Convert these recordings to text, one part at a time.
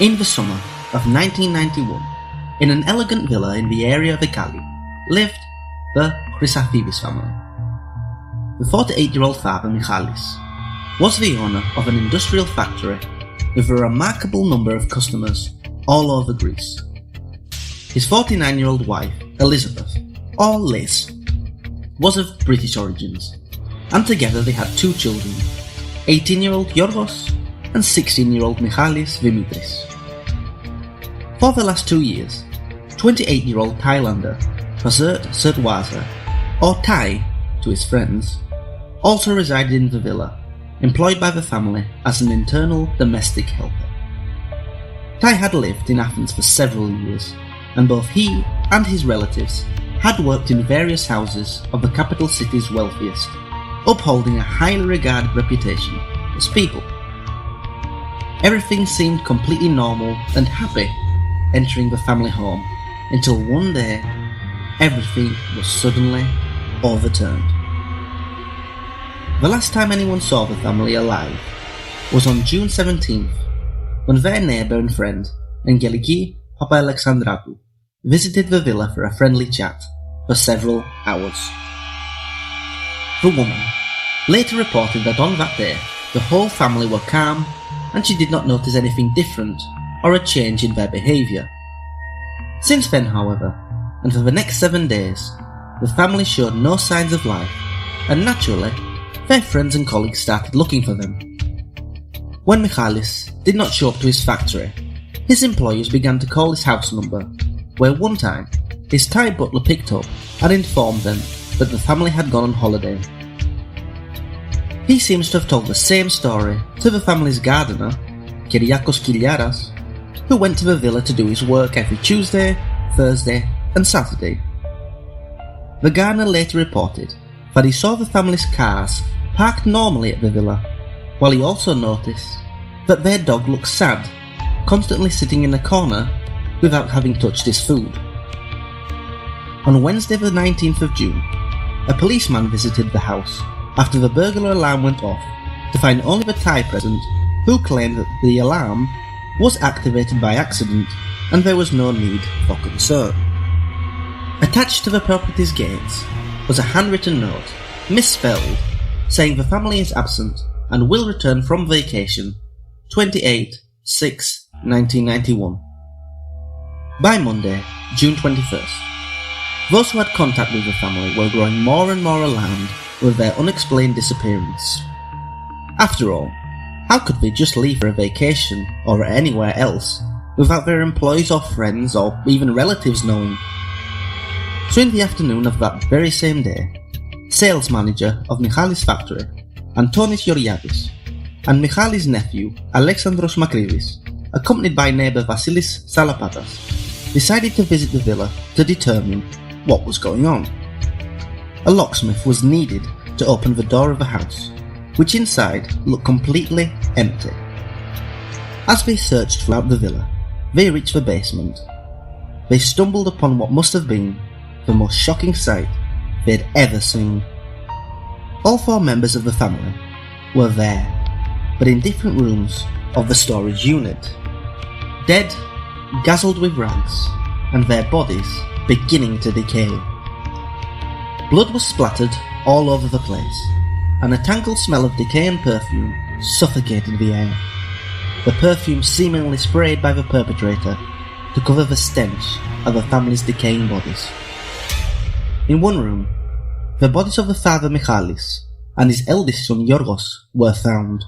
In the summer of 1991, in an elegant villa in the area of Icali, lived the Chrysathibis family. The 48-year-old father, Michalis, was the owner of an industrial factory with a remarkable number of customers all over Greece. His 49-year-old wife, Elizabeth, or Liz, was of British origins, and together they had two children, 18-year-old Yorgos and 16-year-old Michalis Dimitris. For the last 2 years, 28-year-old Thailander Prasert Sertwaza, or Thai to his friends, also resided in the villa, employed by the family as an internal domestic helper. Thai had lived in Athens for several years, and both he and his relatives had worked in various houses of the capital city's wealthiest, upholding a highly regarded reputation as people. Everything seemed completely normal and happy entering the family home, until one day everything was suddenly overturned. The last time anyone saw the family alive was on June 17th, when their neighbour and friend, Angeliki Papaalexandrakou, visited the villa for a friendly chat for several hours. The woman later reported that on that day the whole family were calm and she did not notice anything different or a change in their behaviour. Since then, however, and for the next 7 days, the family showed no signs of life, and naturally, their friends and colleagues started looking for them. When Michalis did not show up to his factory, his employers began to call his house number, where one time his Thai butler picked up and informed them that the family had gone on holiday. He seems to have told the same story to the family's gardener, Kyriakos Kiliaras, who went to the villa to do his work every Tuesday, Thursday and Saturday. The gardener later reported that he saw the family's cars parked normally at the villa, while he also noticed that their dog looked sad, constantly sitting in a corner without having touched his food. On Wednesday the 19th of June, a policeman visited the house after the burglar alarm went off to find only the Thai present, who claimed that the alarm was activated by accident and there was no need for concern. Attached to the property's gates was a handwritten note, misspelled, saying the family is absent and will return from vacation 28/6/1991. By Monday, June 21st, those who had contact with the family were growing more and more alarmed with their unexplained disappearance. After all, how could they just leave for a vacation or anywhere else without their employees or friends or even relatives knowing? So in the afternoon of that very same day, sales manager of Michalis' factory, Antonis Georgiadis, and Michalis' nephew, Alexandros Makridis, accompanied by neighbour Vasilis Salapatas, decided to visit the villa to determine what was going on. A locksmith was needed to open the door of the house, which inside looked completely empty. As they searched throughout the villa, they reached the basement. They stumbled upon what must have been the most shocking sight they'd ever seen. All 4 members of the family were there, but in different rooms of the storage unit, dead, dazzled with rags, and their bodies beginning to decay. Blood was splattered all over the place, and a tangled smell of decay and perfume suffocated the air, the perfume seemingly sprayed by the perpetrator to cover the stench of the family's decaying bodies. In one room, the bodies of the father Michalis and his eldest son Yorgos were found.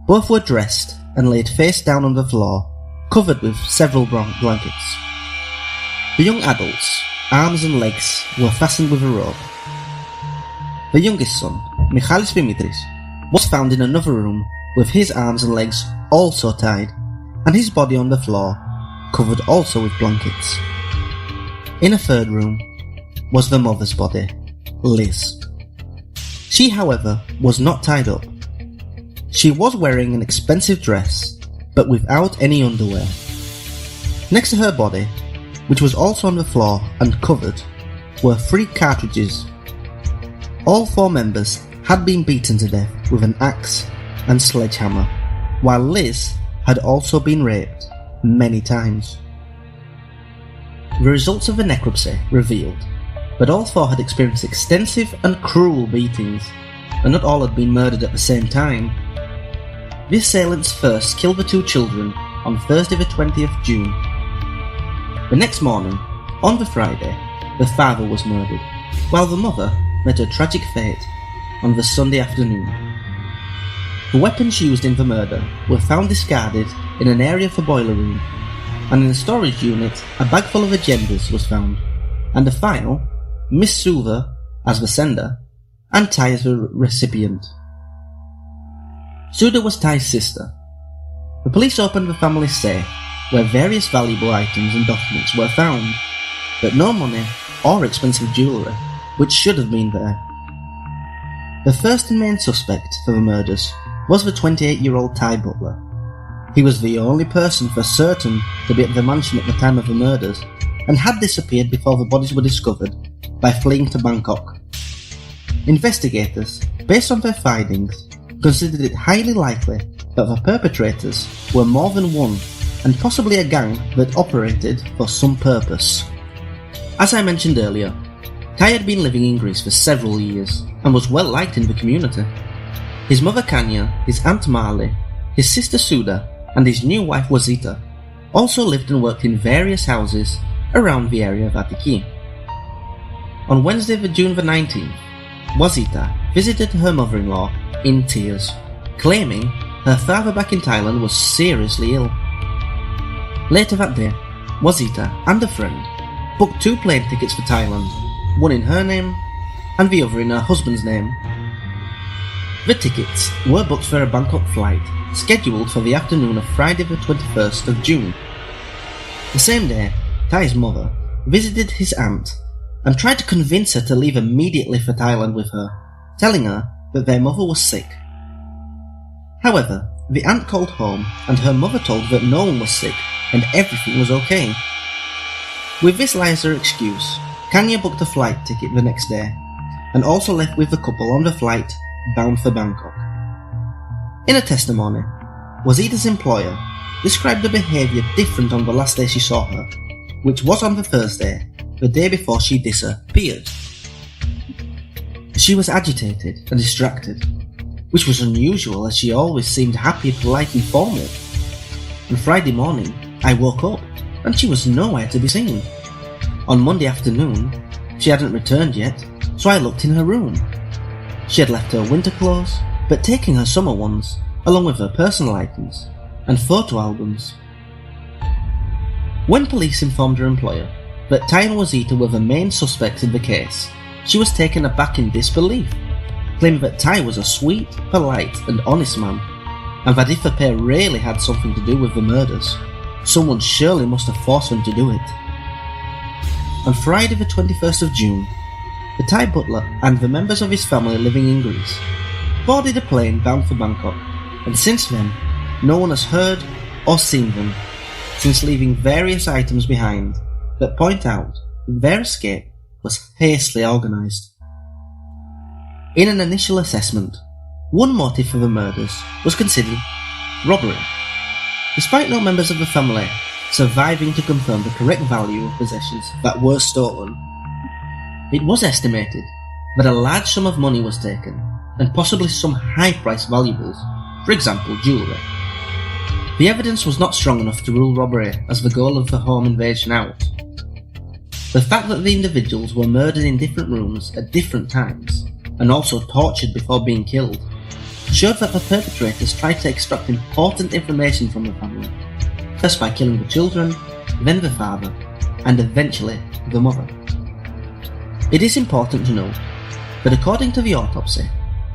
Both were dressed and laid face down on the floor, covered with several blankets. The young adults' arms and legs were fastened with a rope. The youngest son, Michalis Dimitris, was found in another room with his arms and legs also tied, and his body on the floor, covered also with blankets. In a third room was the mother's body, Liz. She, however, was not tied up. She was wearing an expensive dress, but without any underwear. Next to her body, which was also on the floor and covered, were 3 cartridges. All 4 members had been beaten to death with an axe and sledgehammer, while Liz had also been raped many times. The results of the necropsy revealed that all four had experienced extensive and cruel beatings, and not all had been murdered at the same time. The assailants first killed the two children on Thursday the 20th June. The next morning, on the Friday, the father was murdered, while the mother met her tragic fate on the Sunday afternoon. The weapons used in the murder were found discarded in an area of the boiler room, and in the storage unit a bag full of agendas was found, and a file, Miss Soother as the sender, and Ty as the recipient. Soother was Ty's sister. The police opened the family's safe, where various valuable items and documents were found, but no money or expensive jewellery, which should have been there. The first and main suspect for the murders was the 28-year-old Ty Butler. He was the only person for certain to be at the mansion at the time of the murders, and had disappeared before the bodies were discovered by fleeing to Bangkok. Investigators, based on their findings, considered it highly likely that the perpetrators were more than one, and possibly a gang that operated for some purpose. As I mentioned earlier, Ty had been living in Greece for several years, and was well liked in the community. His mother Kanya, his aunt Marley, his sister Suda, and his new wife Wazita also lived and worked in various houses around the area of Atiki. On Wednesday, June the 19th, Wazita visited her mother-in-law in tears, claiming her father back in Thailand was seriously ill. Later that day, Wazita and a friend booked 2 plane tickets for Thailand, one in her name and the other in her husband's name. The tickets were booked for a Bangkok flight scheduled for the afternoon of Friday the 21st of June. The same day, Ty's mother visited his aunt and tried to convince her to leave immediately for Thailand with her, telling her that their mother was sick. However, the aunt called home and her mother told that no one was sick and everything was okay. With this lie as her excuse, Kanya booked a flight ticket the next day and also left with the couple on the flight bound for Bangkok. In a testimony, Wazita's employer described the behaviour different on the last day she saw her, which was on the Thursday, the day before she disappeared. She was agitated and distracted, which was unusual as she always seemed happy, polite and formal. On Friday morning, I woke up and she was nowhere to be seen. On Monday afternoon, she hadn't returned yet, so I looked in her room. She had left her winter clothes, but taking her summer ones, along with her personal items and photo albums. When police informed her employer that Ty and Wazita were the main suspects in the case, she was taken aback in disbelief, claiming that Ty was a sweet, polite and honest man, and that if the pair really had something to do with the murders, someone surely must have forced them to do it. On Friday the 21st of June, the Ty Butler and the members of his family living in Greece boarded a plane bound for Bangkok, and since then, no one has heard or seen them, since leaving various items behind that point out that their escape was hastily organised. In an initial assessment, one motive for the murders was considered robbery, despite no members of the family surviving to confirm the correct value of possessions that were stolen. It was estimated that a large sum of money was taken, and possibly some high-priced valuables, for example jewellery. The evidence was not strong enough to rule robbery as the goal of the home invasion out. The fact that the individuals were murdered in different rooms at different times, and also tortured before being killed, showed that the perpetrators tried to extract important information from the family, first by killing the children, then the father, and eventually the mother. It is important to note that according to the autopsy,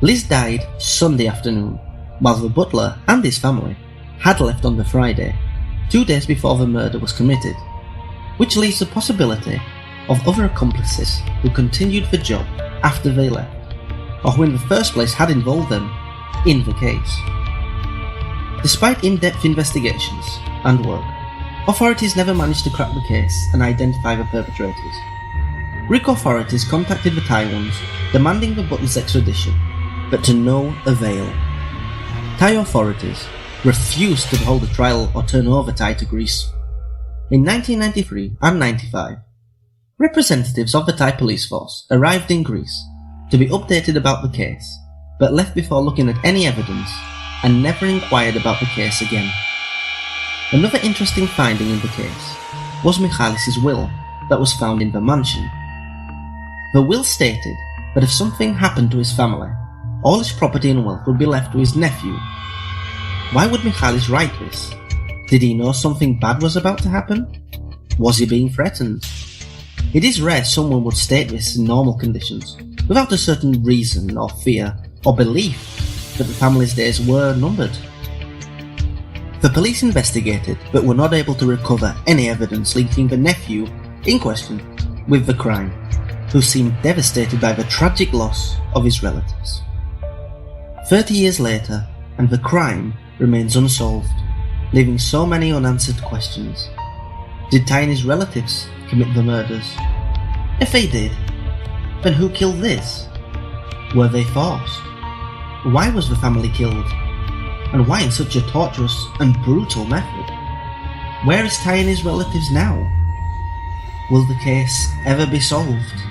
Liz died Sunday afternoon, while the butler and his family had left on the Friday, 2 days before the murder was committed, which leaves the possibility of other accomplices who continued the job after they left, or who in the first place had involved them in the case. Despite in-depth investigations and work, authorities never managed to crack the case and identify the perpetrators. Greek authorities contacted the Thai ones, demanding the Butler's extradition, but to no avail. Thai authorities refused to hold a trial or turn over Ty to Greece. In 1993 and 95, representatives of the Thai police force arrived in Greece to be updated about the case, but left before looking at any evidence and never inquired about the case again. Another interesting finding in the case was Michalis' will that was found in the mansion. The will stated that if something happened to his family, all his property and wealth would be left to his nephew. Why would Michalis write this? Did he know something bad was about to happen? Was he being threatened? It is rare someone would state this in normal conditions, without a certain reason or fear or belief that the family's days were numbered. The police investigated but were not able to recover any evidence linking the nephew in question with the crime, who seemed devastated by the tragic loss of his relatives. 30 years later, and the crime remains unsolved, leaving so many unanswered questions. Did Ty and his relatives commit the murders? If they did, then who killed Liz? Were they forced? Why was the family killed? And why in such a torturous and brutal method? Where is Ty and his relatives now? Will the case ever be solved?